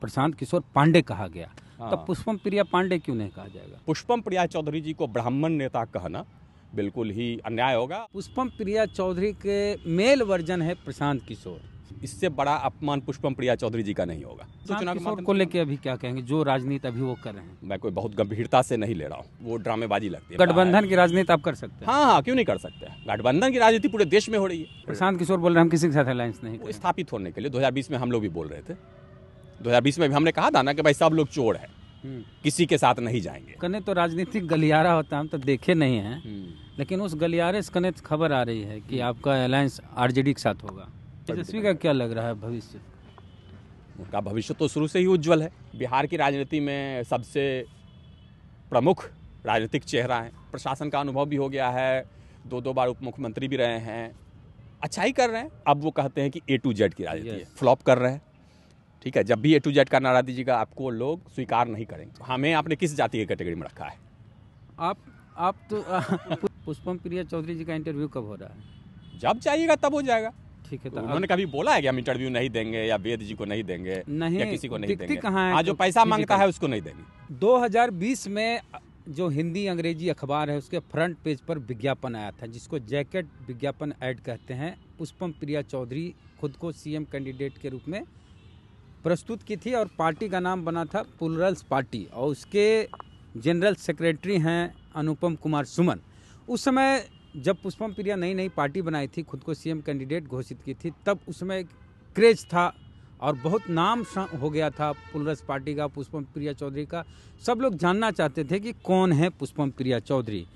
प्रशांत किशोर पांडे कहा गया, हाँ। तब पुष्पम प्रिया पांडे क्यों नहीं कहा जाएगा? पुष्पम प्रिया चौधरी जी को ब्राह्मण नेता कहना बिल्कुल ही अन्याय होगा। पुष्पम प्रिया चौधरी के मेल वर्जन है प्रशांत किशोर। इससे बड़ा अपमान पुष्पम प्रिया चौधरी जी का नहीं होगा। प्रशांत किशोर को लेके अभी क्या कहेंगे, जो राजनीति अभी वो कर रहे हैं? मैं कोई बहुत गंभीरता से नहीं ले रहा हूँ, वो ड्रामेबाजी लगती है। गठबंधन की राजनीति आप कर सकते हैं? हाँ, क्यों नहीं कर सकते। गठबंधन की राजनीति पूरे देश में हो रही है। प्रशांत किशोर बोल रहे हैं हम किसी के साथ अलायंस नहीं वो करेंगे। स्थापित होने के लिए 2020 में हम लोग भी बोल रहे थे। 2020 में भी हमने कहा था ना कि भाई सब लोग चोर है, किसी के साथ नहीं जाएंगे। कने तो राजनीतिक गलियारा होता है, हम तो देखे नहीं हैं, लेकिन उस गलियारे से कने खबर आ रही है कि आपका अलायंस आरजेडी के साथ होगा। तेजस्वी का क्या लग रहा है भविष्य? उनका भविष्य तो शुरू से ही उज्जवल है। बिहार की राजनीति में सबसे प्रमुख राजनीतिक चेहरा है। प्रशासन का अनुभव भी हो गया है, 2 बार उप मुख्यमंत्री भी रहे हैं, अच्छा ही कर रहे हैं। अब वो कहते हैं कि A to Z की राजनीति है, फ्लॉप कर रहे हैं। ठीक है, जब भी A to Z का नारा दीजिएगा आपको लोग स्वीकार नहीं करेंगे। हमें आपने किस जाति की कैटेगरी में रखा है? आप तो पुष्पम प्रिया चौधरी जी का इंटरव्यू कब हो रहा है? जब चाहिएगा तब हो जाएगा। ठीक है, तो उन्होंने कभी बोला है कि हम इंटरव्यू नहीं देंगे या वेद जी को नहीं देंगे नहीं, या किसी को नहीं देंगे? कहाँ है? हाँ, जो पैसा मांगता है उसको नहीं देंगे। 2020 में जो हिंदी अंग्रेजी अखबार है उसके फ्रंट पेज पर विज्ञापन आया था, जिसको जैकेट विज्ञापन ऐड कहते हैं। पुष्पम प्रिया चौधरी खुद को सीएम कैंडिडेट के रूप में प्रस्तुत की थी और पार्टी का नाम बना था प्लूरल्स पार्टी, और उसके जनरल सेक्रेटरी हैं अनुपम कुमार सुमन। उस समय जब पुष्पम प्रिया नई नई पार्टी बनाई थी, खुद को सीएम कैंडिडेट घोषित की थी, तब उसमें क्रेज था और बहुत नाम हो गया था प्लूरल्स पार्टी का, पुष्पम प्रिया चौधरी का। सब लोग जानना चाहते थे कि कौन है पुष्पम प्रिया चौधरी।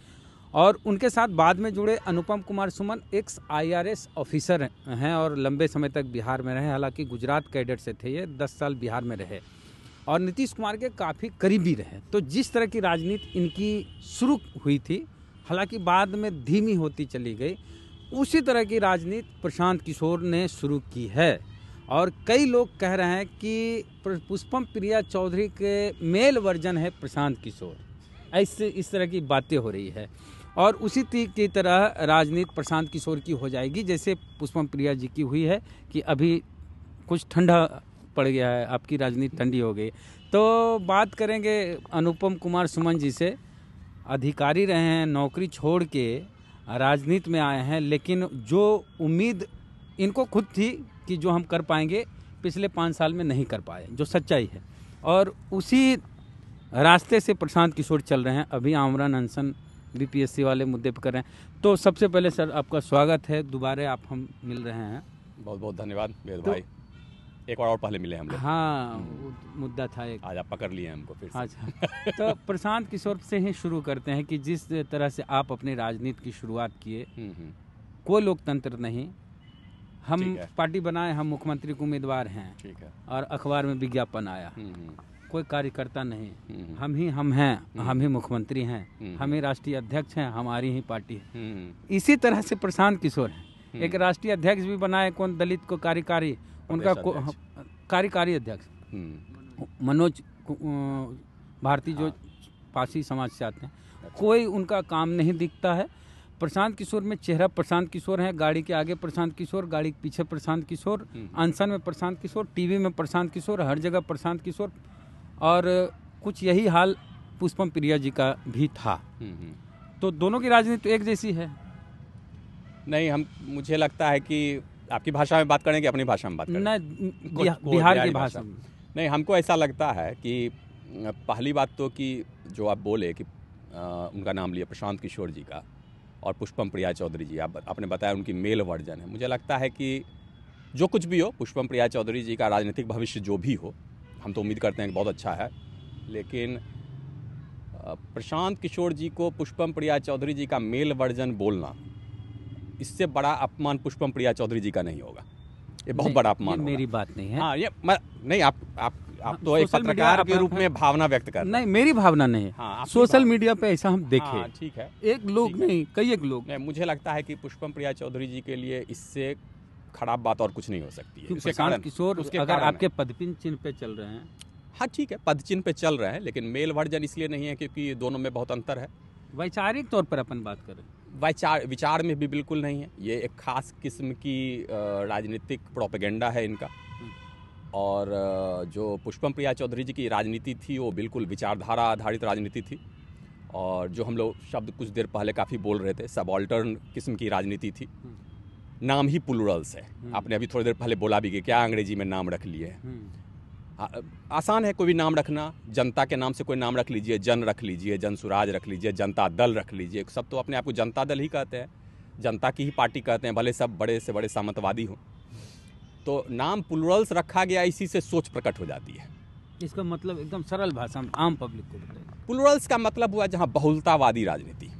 और उनके साथ बाद में जुड़े Anupam Kumar Suman x IRS officer हैं और लंबे समय तक बिहार में रहे। हालांकि गुजरात कैडर से थे, ये 10 साल बिहार में रहे और नीतीश कुमार के काफ़ी करीबी रहे। तो जिस तरह की राजनीति इनकी शुरू हुई थी, हालांकि बाद में धीमी होती चली गई, उसी तरह की राजनीति प्रशांत किशोर ने शुरू की है। और कई लोग कह रहे हैं कि पुष्पम प्रिया चौधरी के मेल वर्जन है प्रशांत किशोर। ऐसे इस तरह की बातें हो रही है और उसी की तरह राजनीति प्रशांत किशोर की हो जाएगी, जैसे पुष्पम प्रिया जी की हुई है कि अभी कुछ ठंडा पड़ गया है, आपकी राजनीति ठंडी हो गई। तो बात करेंगे अनुपम कुमार सुमन जी से। अधिकारी रहे हैं, नौकरी छोड़ के राजनीति में आए हैं, लेकिन जो उम्मीद इनको खुद थी कि जो हम कर पाएंगे, पिछले 5 साल में नहीं कर पाए, जो सच्चाई है। और उसी रास्ते से प्रशांत किशोर चल रहे हैं। अभी आमरण अनशन BPSC वाले मुद्दे पर कर रहे हैं। तो सबसे पहले सर आपका स्वागत है, दोबारा आप हम मिल रहे हैं। बहुत बहुत धन्यवाद वेद भाई। एक बार और पहले मिले हम लोग। हाँ, मुद्दा था एक, आज आप पकड़ लिए हमको फिर से। अच्छा तो प्रशांत किशोर से ही शुरू करते हैं कि जिस तरह से आप अपनी राजनीति की शुरुआत किए, कोई लोकतंत्र नहीं, हम पार्टी बनाए, हम मुख्यमंत्री के उम्मीदवार हैं, ठीक है, और अखबार में विज्ञापन आया, कोई कार्यकर्ता नहीं, हम हैं, हम ही मुख्यमंत्री हैं, हम ही राष्ट्रीय अध्यक्ष हैं, हमारी ही पार्टी है। इसी तरह से प्रशांत किशोर हैं, एक राष्ट्रीय अध्यक्ष भी बनाए, कौन दलित को कार्यकारी, उनका कार्यकारी अध्यक्ष मनोज भारती जो पासी समाज से आते हैं, कोई उनका काम नहीं दिखता है। प्रशांत किशोर में चेहरा प्रशांत किशोर है, गाड़ी के आगे प्रशांत किशोर, गाड़ी के पीछे प्रशांत किशोर, अनशन में प्रशांत किशोर, टीवी में प्रशांत किशोर, हर जगह प्रशांत किशोर। और कुछ यही हाल पुष्पम प्रिया जी का भी था। तो दोनों की राजनीति एक जैसी है? नहीं, मुझे लगता है कि आपकी भाषा में बात करें कि अपनी भाषा में बात करें? नहीं, बिहार की भाषा में। नहीं, हमको ऐसा लगता है कि पहली बात तो कि जो आप बोले कि उनका नाम लिया प्रशांत किशोर जी का और पुष्पम प्रिया चौधरी जी, आपने बताया उनकी मेल वर्जन है। मुझे लगता है कि जो कुछ भी हो, पुष्पम प्रिया चौधरी जी का राजनीतिक भविष्य जो भी हो, हम तो उम्मीद करते हैं कि बहुत अच्छा है, लेकिन प्रशांत किशोर जी को पुष्पम प्रिया चौधरी जी का मेल वर्जन बोलना, इससे बड़ा अपमान पुष्पम प्रिया चौधरी जी का नहीं होगा। ये बहुत बड़ा अपमान होगा। मेरी बात नहीं है। हाँ, ये नहीं, आप तो एक पत्रकार के रूप में भावना व्यक्त कर रहे हैं। नहीं, मेरी भावना नहीं है। हाँ, सोशल मीडिया पे ऐसा हम देखे। हाँ, ठीक है, एक लोग नहीं, कई एक लोग। मुझे लगता है कि पुष्पम प्रिया चौधरी जी के लिए इससे खराब बात और कुछ नहीं हो सकती है। प्रशांत किशोर अगर आपके पदचिन्ह पे चल रहे हैं, हाँ ठीक है, पदचिन्ह पे चल रहे हैं, लेकिन मेल वर्जन इसलिए नहीं है क्योंकि दोनों में बहुत अंतर है। वैचारिक तौर पर अपन बात करें, विचार में भी बिल्कुल नहीं है। ये एक खास किस्म की राजनीतिक प्रोपेगेंडा है इनका। और जो पुष्पम प्रिया चौधरी जी की राजनीति थी वो बिल्कुल विचारधारा आधारित राजनीति थी, और जो हम लोग शब्द कुछ देर पहले काफ़ी बोल रहे थे, सबॉल्टर्न किस्म की राजनीति थी। नाम ही प्लूरल्स है, आपने अभी थोड़ी देर पहले बोला भी कि क्या अंग्रेजी में नाम रख लिए हैं। आसान है कोई भी नाम रखना, जनता के नाम से कोई नाम रख लीजिए, जन रख लीजिए, जन सुराज रख लीजिए, जनता दल रख लीजिए, सब तो अपने आप को जनता दल ही कहते हैं, जनता की ही पार्टी कहते हैं, भले सब बड़े से बड़े सामंतवादी हों। तो नाम प्लूरल्स रखा गया, इसी से सोच प्रकट हो जाती है। इसका मतलब एकदम सरल भाषा में आम पब्लिक को बताइए। प्लूरल्स का मतलब हुआ जहाँ बहुलतावादी राजनीति,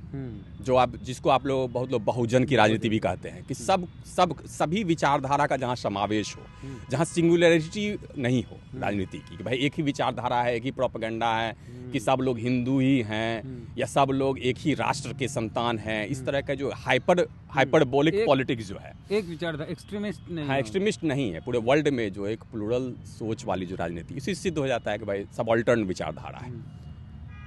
जो जिसको आप लोग बहुत लोग बहुजन की राजनीति भी कहते हैं, कि सभी विचारधारा का जहाँ समावेश हो, जहाँ सिंगुलरिटी नहीं हो राजनीति की, कि भाई एक ही विचारधारा है, एक ही प्रोपेगेंडा है, कि सब लोग हिंदू ही हैं या सब लोग एक ही राष्ट्र के संतान हैं। इस तरह का जो हाइपरबोलिक पॉलिटिक्स जो है, एक विचारधारा एक्सट्रीमिस्ट नहीं, हाँ एक्सट्रीमिस्ट नहीं है। पूरे वर्ल्ड में जो एक प्लूरल सोच वाली जो राजनीति, इसी सिद्ध हो जाता है कि भाई सबॉल्टर्न विचारधारा है।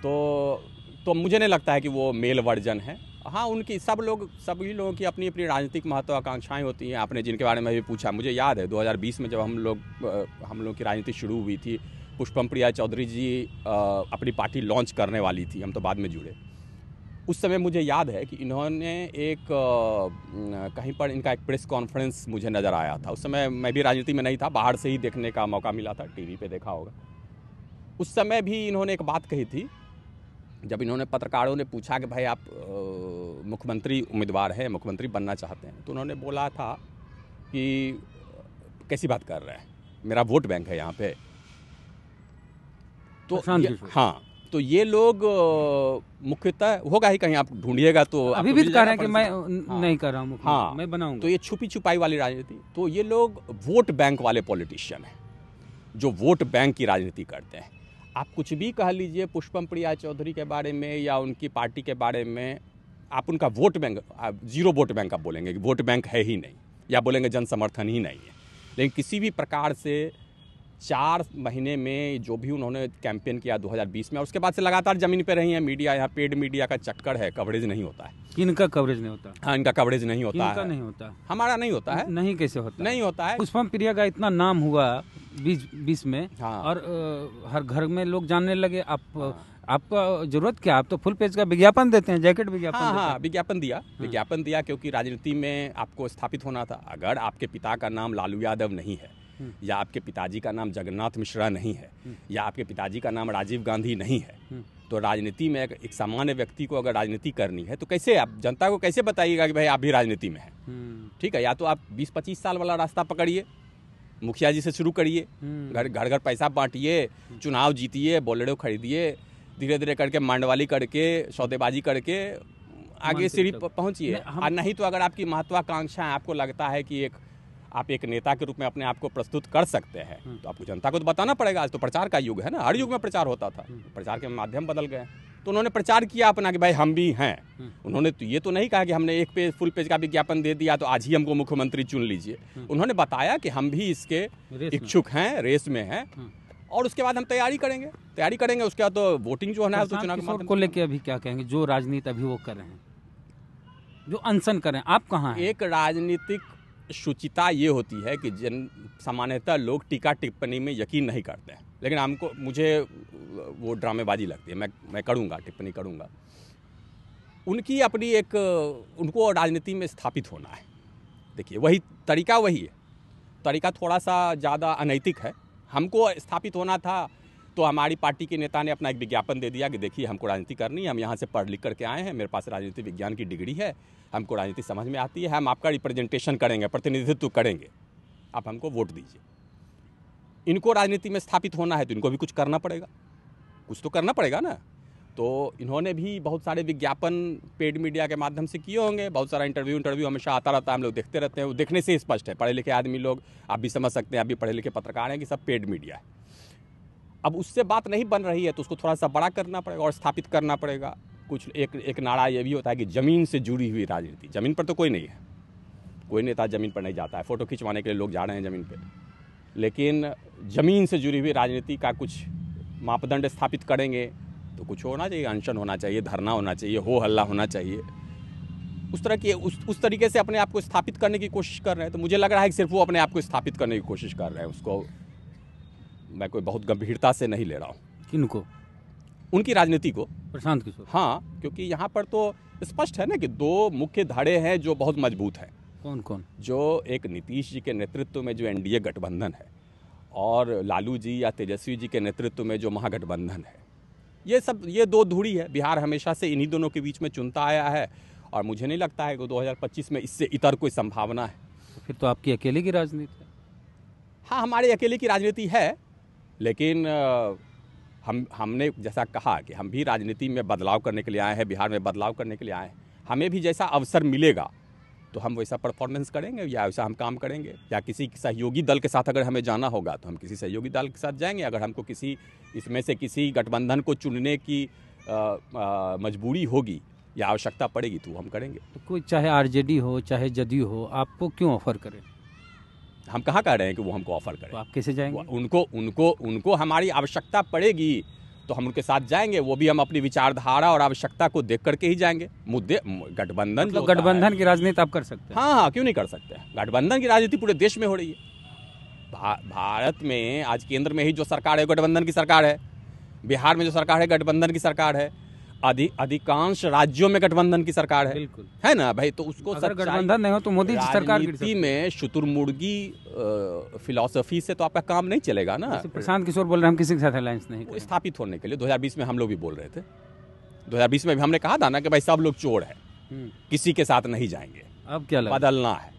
तो मुझे नहीं लगता है कि वो मेल वर्जन है। हाँ, उनकी सभी लोगों की अपनी अपनी राजनीतिक महत्वाकांक्षाएं होती हैं। आपने जिनके बारे में भी पूछा, मुझे याद है 2020 में जब हम लोग की राजनीति शुरू हुई थी, पुष्पम प्रिया चौधरी जी अपनी पार्टी लॉन्च करने वाली थी, हम तो बाद में जुड़े। उस समय मुझे याद है कि इन्होंने कहीं पर इनका एक प्रेस कॉन्फ्रेंस मुझे नज़र आया था। उस समय मैं भी राजनीति में नहीं था, बाहर से ही देखने का मौका मिला था, टीवी पे देखा होगा। उस समय भी इन्होंने एक बात कही थी, जब इन्होंने पत्रकारों ने पूछा कि भाई आप मुख्यमंत्री उम्मीदवार हैं, मुख्यमंत्री बनना चाहते हैं, तो उन्होंने बोला था कि कैसी बात कर रहे हैं, मेरा वोट बैंक है यहाँ पे। तो हाँ, तो ये लोग मुख्यतः होगा ही, कहीं आप ढूंढिएगा तो अभी भी कह रहे हैं कि मैं नहीं कर रहा हूँ, हाँ मैं बनाऊंगा। तो ये छुपी छुपाई वाली राजनीति, तो ये लोग वोट बैंक वाले पॉलिटिशियन हैं, जो वोट बैंक की राजनीति करते हैं। आप कुछ भी कह लीजिए पुष्पम प्रिया चौधरी के बारे में या उनकी पार्टी के बारे में, आप उनका vote bank, zero vote bank आप बोलेंगे कि वोट बैंक है ही नहीं, या बोलेंगे जन समर्थन ही नहीं है। लेकिन किसी भी प्रकार से 4 महीने में जो भी उन्होंने कैंपेन किया 2020 में, और उसके बाद से लगातार जमीन पे रही है। मीडिया, यहाँ पेड मीडिया का चक्कर है, कवरेज नहीं होता है। इनका कवरेज नहीं होता? हाँ, इनका कवरेज नहीं होता है। नहीं होता, हमारा नहीं होता है। नहीं, कैसे होता? नहीं होता है। पुष्पम प्रिया का इतना नाम हुआ 2020 में, हाँ। और हर घर में लोग जानने लगे। आपका जरूरत क्या, आप तो फुल पेज का विज्ञापन देते हैं, जैकेट विज्ञापन। हाँ, विज्ञापन दिया क्योंकि राजनीति में आपको स्थापित होना था। अगर आपके पिता का नाम लालू यादव नहीं है, या आपके पिताजी का नाम जगन्नाथ मिश्रा नहीं है, या आपके पिताजी का नाम राजीव गांधी नहीं है, तो राजनीति में एक सामान्य व्यक्ति को अगर राजनीति करनी है तो कैसे आप जनता को कैसे बताइएगा कि भाई आप भी राजनीति में हैं? ठीक है, या तो आप 20-25 साल वाला रास्ता पकड़िए, मुखिया जी से शुरू करिए, घर घर पैसा बांटिए, चुनाव जीतिए, बोलेरो खरीदिए, धीरे धीरे करके मांडवाली करके, सौदेबाजी करके आगे सीढ़ी पहुंचिए। और नहीं तो अगर आपकी महत्वाकांक्षा है, आपको लगता है कि आप एक नेता के रूप में अपने आप को प्रस्तुत कर सकते हैं, तो आपको जनता को तो बताना पड़ेगा। आज तो प्रचार का युग है ना, हर युग में प्रचार होता था, प्रचार के माध्यम बदल गए। तो उन्होंने प्रचार किया अपना कि भाई हम भी हैं। उन्होंने तो ये तो नहीं कहा कि हमने एक पेज फुल पेज का विज्ञापन दे दिया तो आज ही हमको मुख्यमंत्री चुन लीजिए। उन्होंने बताया कि हम भी इसके इच्छुक हैं, रेस में हैं, और उसके बाद हम तैयारी करेंगे। उसके बाद तो वोटिंग जो है ना, तो चुनाव को लेकर अभी क्या कहेंगे, जो राजनीति अभी वो कर रहे हैं, जो अनशन कर रहे हैं, आप कहाँ हैं? एक राजनीतिक शुचिता ये होती है कि सामान्यतः लोग टीका टिप्पणी में यकीन नहीं करते हैं, लेकिन मुझे वो ड्रामेबाजी लगती है। मैं करूँगा, टिप्पणी करूँगा। उनकी अपनी उनको राजनीति में स्थापित होना है। देखिए, वही है। तरीका थोड़ा सा ज़्यादा अनैतिक है। हमको स्थापित होना था तो हमारी पार्टी के नेता ने अपना एक विज्ञापन दे दिया कि देखिए हमको राजनीति करनी है, हम यहाँ से पढ़ लिख करके आए हैं, मेरे पास राजनीति विज्ञान की डिग्री है, हमको राजनीति समझ में आती है, हम आपका रिप्रेजेंटेशन करेंगे, प्रतिनिधित्व करेंगे, आप हमको वोट दीजिए। इनको राजनीति में स्थापित होना है तो इनको भी कुछ करना पड़ेगा, कुछ तो करना पड़ेगा ना। तो इन्होंने भी बहुत सारे विज्ञापन पेड मीडिया के माध्यम से किए होंगे, बहुत सारा इंटरव्यू हमेशा आता रहता है, हम लोग देखते रहते हैं। वो देखने से स्पष्ट है, पढ़े लिखे आदमी लोग, आप भी समझ सकते हैं, आप भी पढ़े लिखे पत्रकार हैं, कि सब पेड मीडिया है। अब उससे बात नहीं बन रही है तो उसको थोड़ा सा बड़ा करना पड़ेगा और स्थापित करना पड़ेगा। कुछ एक नारा ये भी होता है कि ज़मीन से जुड़ी हुई राजनीति। ज़मीन पर तो कोई नहीं है, कोई नेता ज़मीन पर नहीं जाता है, फ़ोटो खिंचवाने के लिए लोग जा रहे हैं ज़मीन पर, लेकिन ज़मीन से जुड़ी हुई राजनीति का कुछ मापदंड स्थापित करेंगे तो कुछ होना चाहिए, अनशन होना चाहिए, धरना होना चाहिए, हो हल्ला होना चाहिए। उस तरह की उस तरीके से अपने आप को स्थापित करने की कोशिश कर रहे हैं। तो मुझे लग रहा है कि सिर्फ वो अपने आप को स्थापित करने की कोशिश कर रहे हैं, उसको मैं कोई बहुत गंभीरता से नहीं ले रहा हूँ। किनको? उनकी राजनीति को। प्रशांत किशोर? हाँ, क्योंकि यहाँ पर तो स्पष्ट है ना कि दो मुख्य धड़े हैं जो बहुत मजबूत हैं। कौन कौन? जो एक नीतीश जी के नेतृत्व में जो एनडीए गठबंधन है और लालू जी या तेजस्वी जी के नेतृत्व में जो महागठबंधन है, ये दो धुरी है। बिहार हमेशा से इन्हीं दोनों के बीच में चुनता आया है और मुझे नहीं लगता है कि 2025 में इससे इतर कोई संभावना है। फिर तो आपकी अकेले की राजनीति है। हाँ, हमारी अकेले की राजनीति है, लेकिन हमने जैसा कहा कि हम भी राजनीति में बदलाव करने के लिए आए हैं, बिहार में बदलाव करने के लिए आए हैं। हमें भी जैसा अवसर मिलेगा तो हम वैसा परफॉर्मेंस करेंगे या वैसा हम काम करेंगे, या किसी सहयोगी दल के साथ अगर हमें जाना होगा तो हम किसी सहयोगी दल के साथ जाएंगे। अगर हमको किसी इसमें से किसी गठबंधन को चुनने की मजबूरी होगी या आवश्यकता पड़ेगी तो हम करेंगे। तो कोई चाहे आरजेडी हो चाहे जदयू हो, आपको क्यों ऑफर करे? हम कहाँ कह रहे हैं कि वो हमको ऑफर करें। तो आप कैसे जाएंगे? उनको हमारी आवश्यकता पड़ेगी तो हम उनके साथ जाएंगे। वो भी हम अपनी विचारधारा और आवश्यकता को देख करके ही जाएंगे। मुद्दे गठबंधन, मतलब गठबंधन की राजनीति आप कर सकते हैं? हाँ, क्यों नहीं कर सकते। गठबंधन की राजनीति पूरे देश में हो रही है। भारत में आज केंद्र में ही जो सरकार है गठबंधन की सरकार है। बिहार में जो सरकार है गठबंधन की सरकार है। अधिकांश राज्यों में गठबंधन की सरकार है। बिल्कुल है ना भाई। तो उसको अगर गठबंधन नहीं हो तो मोदी जी सरकार गिर सकती है। में शुतुरमुर्गी फिलॉसफी से तो आपका काम नहीं चलेगा ना। प्रशांत किशोर बोल रहे हैं हम किसी के साथ अलायंस नहीं करेंगे। स्थापित होने के लिए 2020 में हम लोग भी बोल रहे थे। 2020 में भी हमने कहा था ना कि भाई सब लोग चोर है, किसी के साथ नहीं जाएंगे। अब क्या लगा? बदलना है।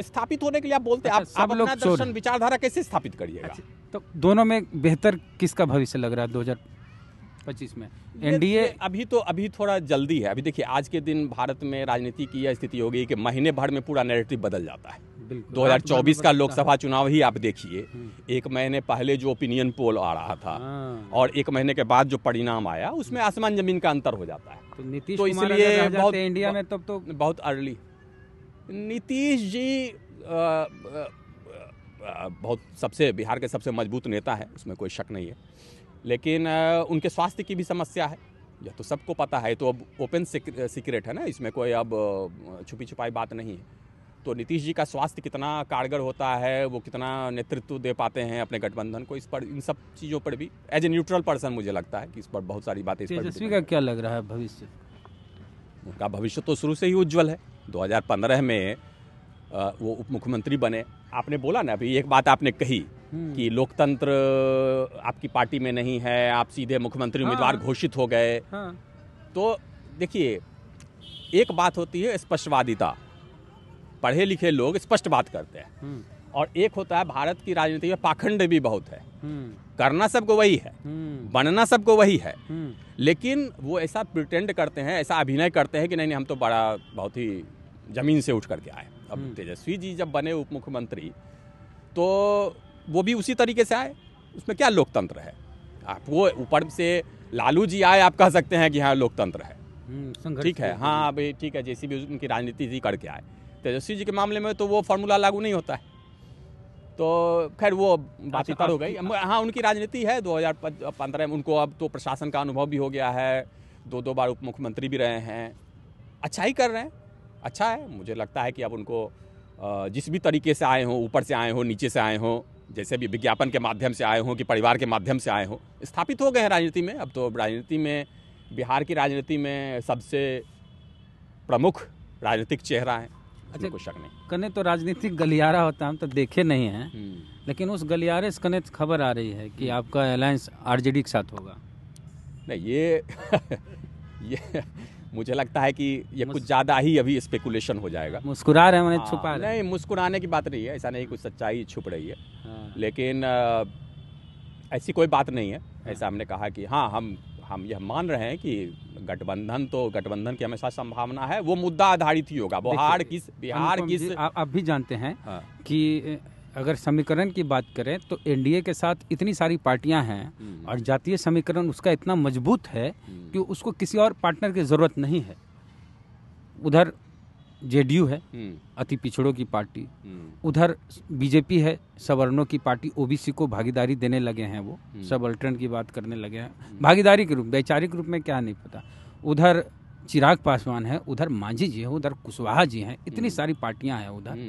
स्थापित होने के लिए आप बोलते हैं। आप अपना दर्शन विचारधारा कैसे स्थापित करिएगा? तो दोनों में बेहतर किसका भविष्य लग रहा है 2025 में? एनडीए अभी थोड़ा जल्दी है। अभी देखिए, आज के दिन भारत में राजनीति की यह स्थिति हो गई कि महीने भर में पूरा नैरेटिव बदल जाता है। 2024 का लोकसभा चुनाव ही आप देखिए, एक महीने पहले जो ओपिनियन पोल आ रहा था और एक महीने के बाद जो परिणाम आया, उसमें आसमान जमीन का अंतर हो जाता है। तो इसलिए बहुत इंडिया में तब तो बहुत अर्ली। नीतीश जी बहुत बिहार के सबसे मजबूत नेता है, उसमें कोई शक नहीं है। लेकिन उनके स्वास्थ्य की भी समस्या है, यह तो सबको पता है। तो अब ओपन सीक्रेट है ना, इसमें कोई अब छुपी छुपाई बात नहीं है। तो नीतीश जी का स्वास्थ्य कितना कारगर होता है, वो कितना नेतृत्व दे पाते हैं अपने गठबंधन को, इस पर, इन सब चीज़ों पर भी एज ए न्यूट्रल पर्सन मुझे लगता है कि इस पर बहुत सारी बातें। तेजस्वी का क्या लग रहा है भविष्य? उनका भविष्य तो शुरू से ही उज्ज्वल है। 2015 में वो उप मुख्यमंत्री बने। आपने बोला ना अभी, एक बात आपने कही कि लोकतंत्र आपकी पार्टी में नहीं है, आप सीधे मुख्यमंत्री उम्मीदवार घोषित हो गए। तो देखिए, एक बात होती है स्पष्टवादिता, पढ़े लिखे लोग स्पष्ट बात करते हैं, और एक होता है भारत की राजनीति में पाखंड भी बहुत है। करना सबको वही है, बनना सबको वही है, लेकिन वो ऐसा प्रिटेंड करते हैं, ऐसा अभिनय करते हैं कि नहीं हम तो बहुत ही जमीन से उठ करके आए। अब तेजस्वी जी जब बने उप मुख्यमंत्री तो वो भी उसी तरीके से आए। उसमें क्या लोकतंत्र है? आप वो ऊपर से लालू जी आए, आप कह सकते हैं कि हाँ लोकतंत्र है, ठीक है, हाँ भाई ठीक है, जैसी भी उनकी राजनीति जी करके आए। तेजस्वी जी के मामले में तो वो फार्मूला लागू नहीं होता है। तो खैर वो बात इतर हो गई। हाँ, उनकी राजनीति है 2015 में। उनको अब तो प्रशासन का अनुभव भी हो गया है, 2 बार उप मुख्यमंत्री भी रहे हैं, अच्छा ही कर रहे हैं, अच्छा है। मुझे लगता है कि अब उनको जिस भी तरीके से आए हों, ऊपर से आए हों, नीचे से आए हों, जैसे भी विज्ञापन के माध्यम से आए हों कि परिवार के माध्यम से आए हों, स्थापित हो गए हैं राजनीति में। अब तो राजनीति में, बिहार की राजनीति में सबसे प्रमुख राजनीतिक चेहरा है, अच्छा, कोई शक नहीं। कने तो राजनीतिक गलियारा होता है, हम तो देखे नहीं हैं, लेकिन उस गलियारे से कने खबर आ रही है कि आपका अलायंस आरजेडी के साथ होगा। नहीं, ये मुझे लगता है कि ये कुछ ज़्यादा ही अभी स्पेकुलेशन हो जाएगा। मुस्कुरा रहे हैं, मैंने छुपा रहे। नहीं, मुस्कुराने की बात नहीं है, ऐसा नहीं कुछ सच्चाई छुप रही है। लेकिन ऐसी कोई बात नहीं है। ऐसा हमने कहा कि हाँ, हम यह मान रहे हैं कि गठबंधन की हमेशा संभावना है। वो मुद्दा आधारित ही होगा। बिहार किस आप भी जानते हैं कि अगर समीकरण की बात करें तो एनडीए के साथ इतनी सारी पार्टियां हैं और जातीय समीकरण उसका इतना मजबूत है कि उसको किसी और पार्टनर की ज़रूरत नहीं है। उधर जेडीयू है, अति पिछड़ों की पार्टी, उधर बीजेपी है, सवर्णों की पार्टी, ओबीसी को भागीदारी देने लगे हैं, वो सबअल्टर्न की बात करने लगे हैं भागीदारी के रूप, वैचारिक रूप में क्या नहीं पता। उधर चिराग पासवान है, उधर मांझी जी है, उधर कुशवाहा जी हैं, इतनी सारी पार्टियां हैं उधर।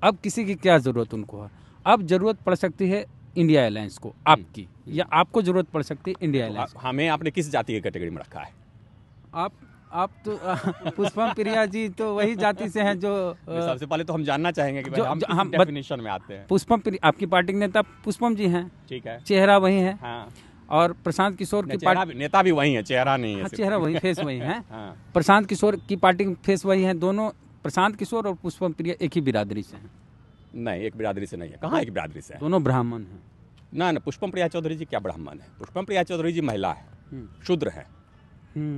अब किसी की क्या ज़रूरत उनको है? अब ज़रूरत पड़ सकती है इंडिया अलायंस को आपकी, या आपको जरूरत पड़ सकती है इंडिया अलायंस? हमें आपने किस जाति की कैटेगरी में रखा है? आप तो पुष्पम प्रिया जी तो वही जाति से हैं जो सबसे पहले तो हम जानना चाहेंगे कि भाई हम किस डेफिनेशन में आते हैं। पुष्पम प्रिया आपकी पार्टी के नेता पुष्पम जी हैं, ठीक है, चेहरा वही है। हाँ। और प्रशांत किशोर की पार्टी नेता भी वही है, चेहरा नहीं है। हाँ, चेहरा वही, फेस वही है। हाँ। प्रशांत किशोर की पार्टी के फेस वही है। दोनों प्रशांत किशोर और पुष्पम प्रिया एक ही बिरादरी से हैं? नहीं, एक बिरादरी से नहीं है। कहाँ एक बिरादरी से है? दोनों ब्राह्मण हैं। ना, पुष्पम प्रिया चौधरी जी क्या ब्राह्मण है? पुष्पम प्रिया चौधरी जी महिला है, शूद्र है।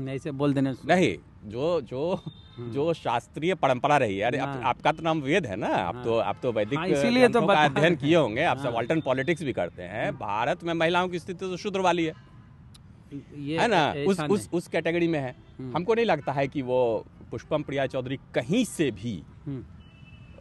ऐसे बोल देने नहीं, जो शास्त्रीय परंपरा रही है। अरे आपका तो नाम वेद है ना, आप तो वैदिक इसीलिए तो अध्ययन किए होंगे, आप सबाल्टर्न पॉलिटिक्स भी करते हैं। भारत में महिलाओं की स्थिति तो शूद्र वाली है ना, उस कैटेगरी में है। हमको नहीं लगता है कि वो पुष्पम प्रिया चौधरी कहीं से भी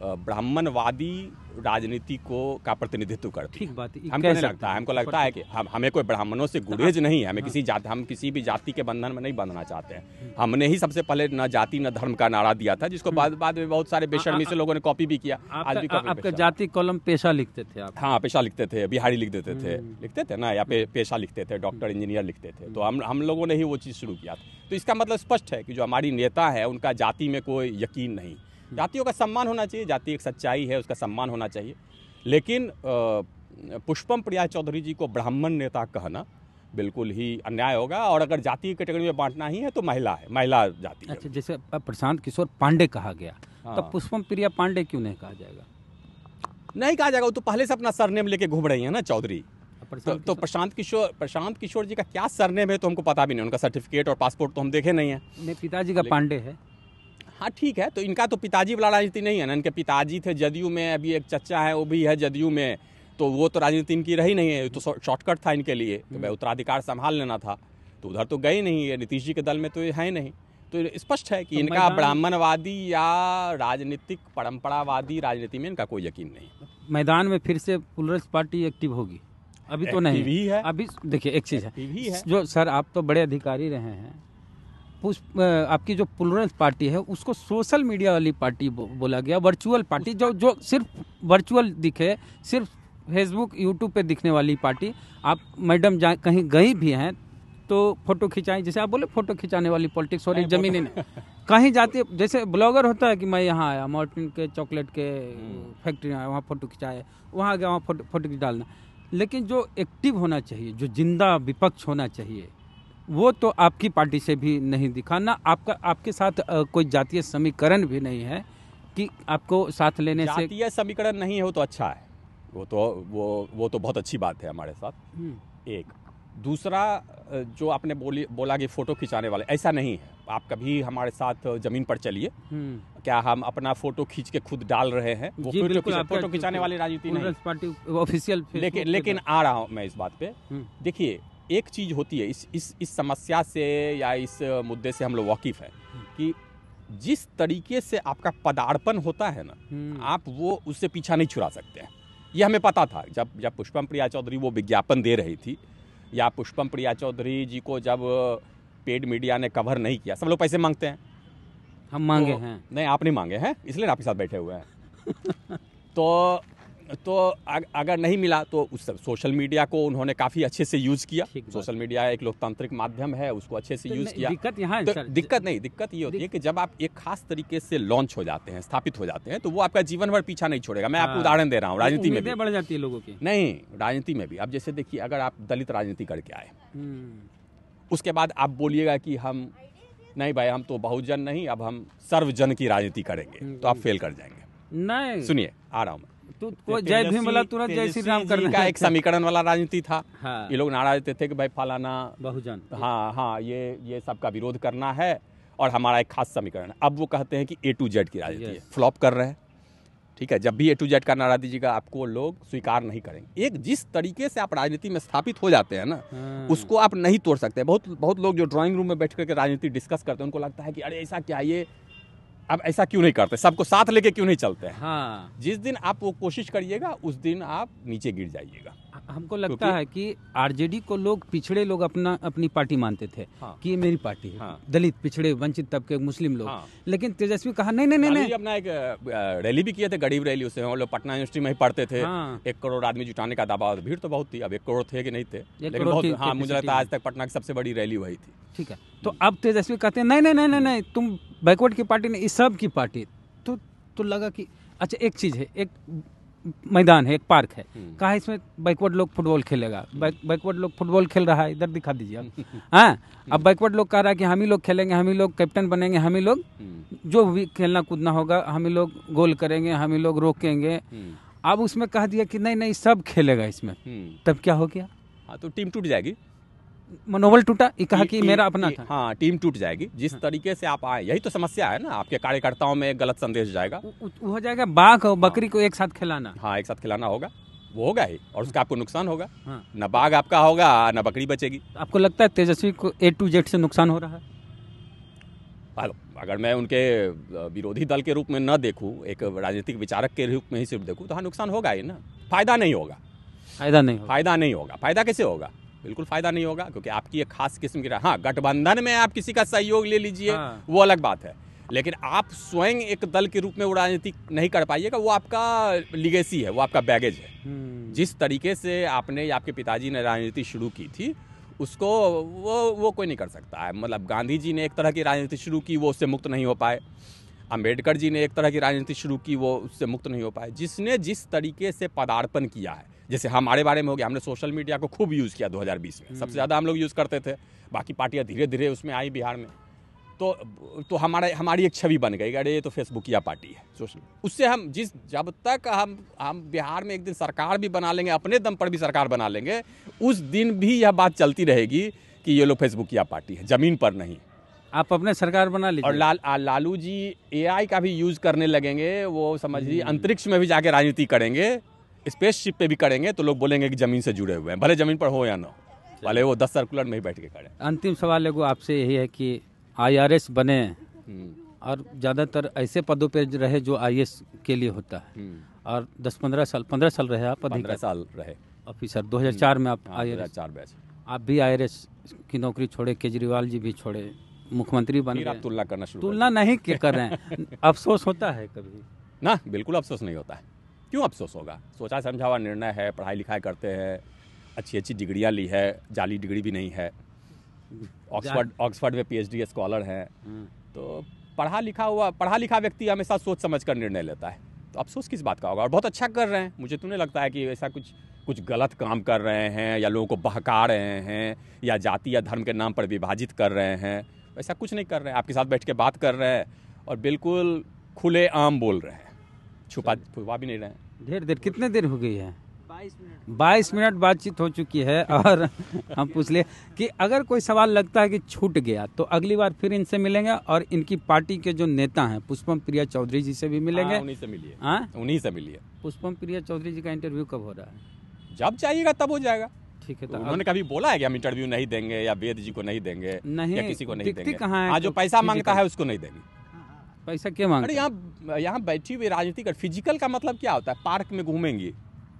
ब्राह्मणवादी राजनीति का प्रतिनिधित्व करती। ठीक बात है। हमको नहीं लगता है। हमको लगता है कि हमें कोई ब्राह्मणों से गुरेज नहीं है। हमें हम किसी भी जाति के बंधन में नहीं बंधना चाहते हैं। हमने ही सबसे पहले न जाति न धर्म का नारा दिया था, जिसको बाद में बहुत सारे बेशर्मी से लोगों ने कॉपी भी किया। आज भी आपका जाति कॉलम पेशा लिखते थे आप? हाँ, पेशा लिखते थे, बिहारी लिखते थे ना, या पेशा लिखते थे, डॉक्टर इंजीनियर लिखते थे। तो हम लोगों ने ही वो चीज़ शुरू किया था। तो इसका मतलब स्पष्ट है कि जो हमारी नेता है उनका जाति में कोई यकीन नहीं। जातियों का सम्मान होना चाहिए, जाति एक सच्चाई है, उसका सम्मान होना चाहिए। लेकिन पुष्पम प्रिया चौधरी जी को ब्राह्मण नेता कहना बिल्कुल ही अन्याय होगा। और अगर जाति की कैटेगरी में बांटना ही है तो महिला है, महिला जाति है। अच्छा, जैसे प्रशांत किशोर पांडे कहा गया, तो पुष्पम प्रिया पांडे क्यों नहीं कहा जाएगा? नहीं कहा जाएगा, वो तो पहले से अपना सरनेम लेके घूम रही है ना चौधरी। तो प्रशांत किशोर जी का क्या सरनेम है तो हमको पता भी नहीं। उनका सर्टिफिकेट और पासपोर्ट तो हम देखे नहीं है। पिताजी का पांडे है। हाँ, ठीक है। तो इनका तो पिताजी वाला राजनीति नहीं है ना। इनके पिताजी थे जदयू में, अभी एक चचा है वो भी है जदयू में। तो वो तो राजनीति इनकी रही नहीं है, तो शॉर्टकट था इनके लिए कि भाई उत्तराधिकार संभाल लेना था। तो उधर तो गए नहीं है, नीतीश जी के दल में तो ये है नहीं। तो स्पष्ट है कि इनका ब्राह्मणवादी या राजनीतिक परंपरावादी राजनीति में इनका कोई यकीन नहीं। मैदान में फिर से प्लूरल्स पार्टी एक्टिव होगी? अभी तो नहीं है। अभी देखिए एक चीज़ है जो सर, आप तो बड़े अधिकारी रहे हैं, आपकी जो प्लूरल्स पार्टी है उसको सोशल मीडिया वाली पार्टी बोला गया, वर्चुअल पार्टी, जो सिर्फ वर्चुअल दिखे, सिर्फ फेसबुक यूट्यूब पे दिखने वाली पार्टी। आप मैडम कहीं गई भी हैं तो फोटो खिंचाएं, जैसे आप बोले फोटो खिंचाने वाली पॉलिटिक्स, और एक जमीन नहीं कहीं जाती है। जैसे ब्लॉगर होता है कि मैं यहाँ आया, मार्टिन के चॉकलेट के फैक्ट्री आया, वहाँ फोटो खिंचाए, वहाँ गया, वहाँ फोटो डालना। लेकिन जो एक्टिव होना चाहिए, जो जिंदा विपक्ष होना चाहिए, वो तो आपकी पार्टी से भी नहीं दिखा ना। आपके साथ कोई जातीय समीकरण भी नहीं है कि आपको साथ लेने से। जातीय समीकरण नहीं है वो तो अच्छा है, वो तो बहुत अच्छी बात है हमारे साथ। एक दूसरा, जो आपने बोला कि फोटो खिंचाने वाले, ऐसा नहीं है। आप कभी हमारे साथ जमीन पर चलिए, क्या हम अपना फोटो खींच के खुद डाल रहे हैं? वो फोटो खिंचाने वाली राजनीति नहीं, पार्टी ऑफिशियल। लेकिन आ रहा हूँ मैं इस बात पे। देखिए, एक चीज होती है, इस समस्या से या इस मुद्दे से हम लोग वाकिफ हैं कि जिस तरीके से आपका पदार्पण होता है ना, आप वो उससे पीछा नहीं छुड़ा सकते हैं। ये हमें पता था जब पुष्पम प्रिया चौधरी वो विज्ञापन दे रही थी, या पुष्पम प्रिया चौधरी जी को जब पेड मीडिया ने कवर नहीं किया। सब लोग पैसे मांगते हैं, हम मांगे हैं? नहीं, आप नहीं मांगे हैं, इसलिए आपके साथ बैठे हुए हैं। तो अगर नहीं मिला तो उस सोशल मीडिया को उन्होंने काफ़ी अच्छे से यूज़ किया। सोशल मीडिया एक लोकतांत्रिक माध्यम है, उसको अच्छे से यूज़ किया। दिक्कत यहाँ दिक्कत ये होती है कि जब आप एक खास तरीके से लॉन्च हो जाते हैं, स्थापित हो जाते हैं, तो वो आपका जीवन भर पीछा नहीं छोड़ेगा। मैं आपको उदाहरण दे रहा हूँ, राजनीति में भी बढ़ जाती है लोगों की। नहीं, राजनीति में भी। अब जैसे देखिए, अगर आप दलित राजनीति करके आए, उसके बाद आप बोलिएगा कि हम नहीं भाई, हम तो बहुजन नहीं, अब हम सर्वजन की राजनीति करेंगे, तो आप फेल कर जाएंगे। नहीं, सुनिए, आ रहा हूँ मैं। तो जय भीम वाला तुरंत जय श्री राम करने का एक समीकरण वाला राजनीति था। हाँ। ये लोग नारा देते थे कि भाई फलाना बहुजन, हाँ, ये सबका विरोध करना है और हमारा एक खास समीकरण है। अब वो कहते हैं कि A to Z की राजनीति है, फ्लॉप कर रहे हैं। ठीक है, जब भी A to Z का नारा दीजिएगा, आपको लोग स्वीकार नहीं करेंगे। एक जिस तरीके से आप राजनीति में स्थापित हो जाते हैं ना, उसको आप नहीं तोड़ सकते। बहुत लोग जो ड्राइंग रूम में बैठ करके राजनीति डिस्कस करते हैं, उनको लगता है कि अरे ऐसा क्या, ये अब ऐसा क्यों नहीं करते, सबको साथ लेके क्यों नहीं चलते हैं? हाँ। जिस दिन आप वो कोशिश करिएगा, उस दिन आप नीचे गिर जाइएगा। हमको लगता है कि आरजेडी को लोग पिछड़े लोग अपनी पार्टी मानते थे। हाँ। कि ये मेरी पार्टी है। हाँ। दलित, पिछड़े, वंचित तबके, मुस्लिम लोग। हाँ। लेकिन तेजस्वी कहा नहीं नहीं लालू नहीं जी अपना एक रैली भी किए थे, गरीब रैली। उससे हम लोग पटना यूनिवर्सिटी में ही पढ़ते थे। हाँ। 1 करोड़ आदमी जुटाने का दावा, भीड़ तो बहुत थी। अब 1 करोड़ थे कि नहीं थे, लेकिन करोड़ बहुत। की हाँ, मुझे capacity लगता है आज तक पटना की सबसे बड़ी रैली वही थी। ठीक है। तो अब तेजस्वी कहते हैं नहीं नहीं नहीं नहीं नहीं, तुम बैकवर्ड की पार्टी नहीं, इस सब की पार्टी। तो लगा कि अच्छा, एक चीज है, एक मैदान है, एक पार्क है, कहा इसमें बैकवर्ड लोग फुटबॉल खेलेगा। बैकवर्ड लोग फुटबॉल खेल रहा है, इधर दिखा दीजिए आप। हाँ, अब बैकवर्ड लोग कह रहा है कि हम ही लोग खेलेंगे, हम ही लोग कैप्टन बनेंगे, हम ही लोग जो भी खेलना कूदना होगा हम ही लोग गोल करेंगे, हम ही लोग रोकेंगे। अब उसमें कह दिया कि नहीं नहीं सब खेलेगा इसमें। तब क्या हो गया? हाँ, तो टीम टूट जाएगी, मनोबल टूटा। ये कहा कि मेरा अपना था। हाँ, टीम टूट जाएगी। जिस तरीके से आप आए, यही तो समस्या है ना, आपके कार्यकर्ताओं में गलत संदेश जाएगा। हो जाएगा बाघ और बकरी को एक साथ खिलाना। हाँ, एक साथ खिलाना होगा, वो होगा ही, और उसका आपको नुकसान होगा। हाँ। न बाघ आपका होगा, न बकरी बचेगी। आपको लगता है तेजस्वी को A to Z से नुकसान हो रहा है? हेलो, अगर मैं उनके विरोधी दल के रूप में न देखूं, एक राजनीतिक विचारक के रूप में ही सिर्फ देखूं, तो हाँ, नुकसान होगा ही ना। फायदा नहीं होगा। फायदा नहीं होगा। फायदा नहीं होगा। फायदा कैसे होगा? बिल्कुल फायदा नहीं होगा, क्योंकि आपकी एक खास किस्म की। हाँ, गठबंधन में आप किसी का सहयोग ले लीजिए। हाँ। वो अलग बात है, लेकिन आप स्वयं एक दल के रूप में वो राजनीति नहीं कर पाइएगा। वो आपका लिगेसी है, वो आपका बैगेज है। जिस तरीके से आपने या आपके पिताजी ने राजनीति शुरू की थी, उसको वो कोई नहीं कर सकता है। मतलब गांधी जी ने एक तरह की राजनीति शुरू की, वो उससे मुक्त नहीं हो पाए। अंबेडकर जी ने एक तरह की राजनीति शुरू की, वो उससे मुक्त नहीं हो पाए। जिसने जिस तरीके से पदार्पण किया है, जैसे हमारे बारे में हो गया, हमने सोशल मीडिया को खूब यूज़ किया 2020 में। सबसे ज़्यादा हम लोग यूज़ करते थे, बाकी पार्टियां धीरे धीरे उसमें आई बिहार में। तो हमारी एक छवि बन गई, अरे ये तो फेसबुकिया पार्टी है। सोशल उससे हम जब तक हम बिहार में एक दिन सरकार भी बना लेंगे, अपने दम पर भी सरकार बना लेंगे, उस दिन भी यह बात चलती रहेगी कि ये लोग फेसबुकिया पार्टी है, ज़मीन पर नहीं। आप अपने सरकार बना लीजिए। और लालू जी AI का भी यूज़ करने लगेंगे। वो समझिए अंतरिक्ष में भी जाके राजनीति करेंगे, स्पेसशिप पे भी करेंगे, तो लोग बोलेंगे कि ज़मीन से जुड़े हुए हैं, भले ज़मीन पर हो या ना हो, भले वो 10 सर्कुलर में ही बैठ के खड़े। अंतिम सवाल एगो आपसे यही है कि IRS बने और ज़्यादातर ऐसे पदों पे रहे जो IAS के लिए होता है, और 15 साल रहे आप, 15 साल रहे ऑफिसर। 2004 में आप IRS, 2004 बैच। आप भी IRS की नौकरी छोड़े, केजरीवाल जी भी छोड़े, मुख्यमंत्री बन गए। आप तुलना करना शुरू तुलना नहीं कर रहे हैं। अफसोस होता है कभी ना? बिल्कुल अफसोस नहीं होता है। क्यों अफसोस होगा? सोचा समझा हुआ निर्णय है, पढ़ाई लिखाई करते हैं, अच्छी अच्छी डिग्रियां ली है, जाली डिग्री भी नहीं है, ऑक्सफोर्ड में PhD स्कॉलर हैं। तो पढ़ा लिखा व्यक्ति हमेशा सोच समझ कर निर्णय लेता है, तो अफसोस किस बात का होगा? और बहुत अच्छा कर रहे हैं। मुझे तो नहीं लगता है कि ऐसा कुछ गलत काम कर रहे हैं, या लोगों को बहका रहे हैं, या जाति या धर्म के नाम पर विभाजित कर रहे हैं। ऐसा कुछ नहीं कर रहे हैं। आपके साथ बैठ के बात कर रहे हैं और बिल्कुल खुले आम बोल रहे हैं, छुपा भी नहीं रहे हैं। ढेर देर, कितने देर हो गई है? 22 मिनट बातचीत हो चुकी है। और हम पूछ लिए कि अगर कोई सवाल लगता है कि छूट गया, तो अगली बार फिर इनसे मिलेंगे, और इनकी पार्टी के जो नेता हैं पुष्पम प्रिया चौधरी जी से भी मिलेंगे। उन्हीं से मिलिए। हाँ, उन्हीं से मिलिए। पुष्पम प्रिया चौधरी जी का इंटरव्यू कब हो रहा है? जब चाहिएगा तब हो जाएगा। ठीक है। तो उन्होंने कभी बोला है कि हम इंटरव्यू नहीं देंगे, या वेद जी को नहीं देंगे, नहीं, या किसी को नहीं देंगे? कहाँ है? हाँ, जो पैसा मांगता है उसको नहीं देंगे। पैसा क्या मांगता है? अरे यहाँ बैठी हुई राजनीति कर, फिजिकल का मतलब क्या होता है? पार्क में घूमेंगी,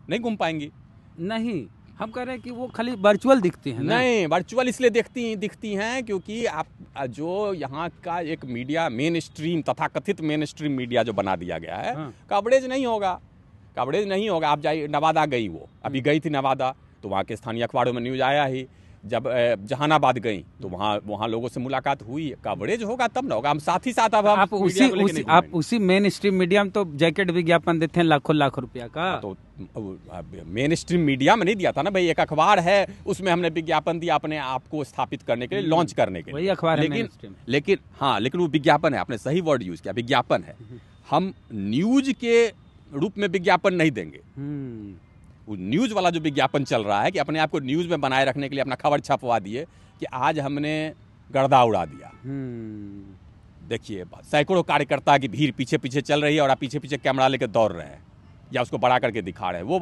नहीं घूम पाएंगी। नहीं, हम कह रहे हैं कि वो खाली वर्चुअल दिखती हैं। नहीं, वर्चुअल इसलिए दिखती हैं क्योंकि आप जो यहाँ का एक मीडिया मेन स्ट्रीम, तथाकथित मेन स्ट्रीम मीडिया जो बना दिया गया है, कवरेज नहीं होगा। आप जाइए, नवादा गई, वो अभी गई थी नवादा, तो वहाँ के स्थानीय अखबारों में न्यूज़ आया ही। जब जहानाबाद गई तो वहाँ लोगों से मुलाकात हुई, कवरेज होगा तब ना होगा। हम साथ ही साथ अब आप उसी मेन स्ट्रीम मीडिया में तो जैकेट विज्ञापन देते हैं लाख रुपया का। तो मेन स्ट्रीम मीडिया में नहीं दिया था ना भाई, एक अखबार है, उसमें हमने विज्ञापन दिया अपने आप को स्थापित करने के लिए, लॉन्च करने के लिए। वही अखबार है। लेकिन वो विज्ञापन है, आपने सही वर्ड यूज किया, विज्ञापन है। हम न्यूज के रूप में विज्ञापन नहीं देंगे। वो न्यूज वाला जो विज्ञापन चल रहा है कि अपने आप को न्यूज में बनाए रखने के लिए अपना खबर छपवा दिए कि आज हमने गर्दा उड़ा दिया। देखिए, सैकड़ों कार्यकर्ता की भीड़ पीछे पीछे चल रही है, और आप पीछे पीछे कैमरा लेकर दौड़ रहे हैं, या उसको बड़ा करके दिखा रहे हैं। वो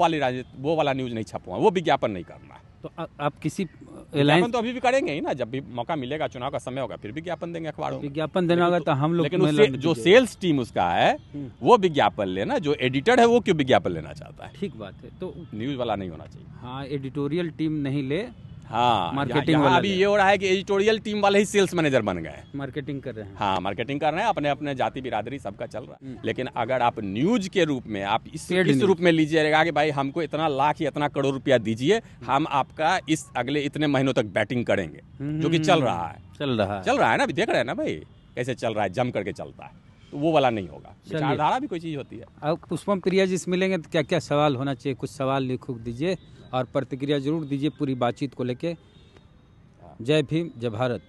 वाला न्यूज नहीं छपवा, वो विज्ञापन नहीं करना है। तो आप किसी विज्ञापन एलायंस तो अभी भी करेंगे ही ना, जब भी मौका मिलेगा, चुनाव का समय होगा, फिर विज्ञापन देंगे अखबारों में। विज्ञापन देना होगा तो हम लोग लेकिन महिला उससे जो सेल्स टीम उसका है वो विज्ञापन लेना, जो एडिटर है वो क्यों विज्ञापन लेना चाहता है? ठीक बात है। तो न्यूज वाला नहीं होना चाहिए। हाँ, एडिटोरियल टीम नहीं ले, हाँ, मार्केटिंग यहाँ वाला अभी ले। ये हो रहा है कि एडिटोरियल टीम वाले ही सेल्स मैनेजर बन गए। मार्केटिंग कर रहे हैं। हाँ, मार्केटिंग कर रहे हैं, अपने अपने जाति बिरादरी सबका चल रहा है। लेकिन अगर आप न्यूज के रूप में आप इस रूप में लीजिएगा कि भाई हमको इतना लाख या इतना करोड़ रुपया दीजिए, हम आपका इस अगले इतने महीनों तक बैटिंग करेंगे, जो कि चल रहा है ना, अभी देख रहे हैं ना भाई कैसे चल रहा है, जम करके चलता है, तो वो वाला नहीं होगा। विचारधारा भी कोई चीज़ होती है। अब पुष्पम प्रिया जी से मिलेंगे तो क्या क्या सवाल होना चाहिए? कुछ सवाल लिख दीजिए और प्रतिक्रिया जरूर दीजिए पूरी बातचीत को लेके। जय भीम, जय भारत।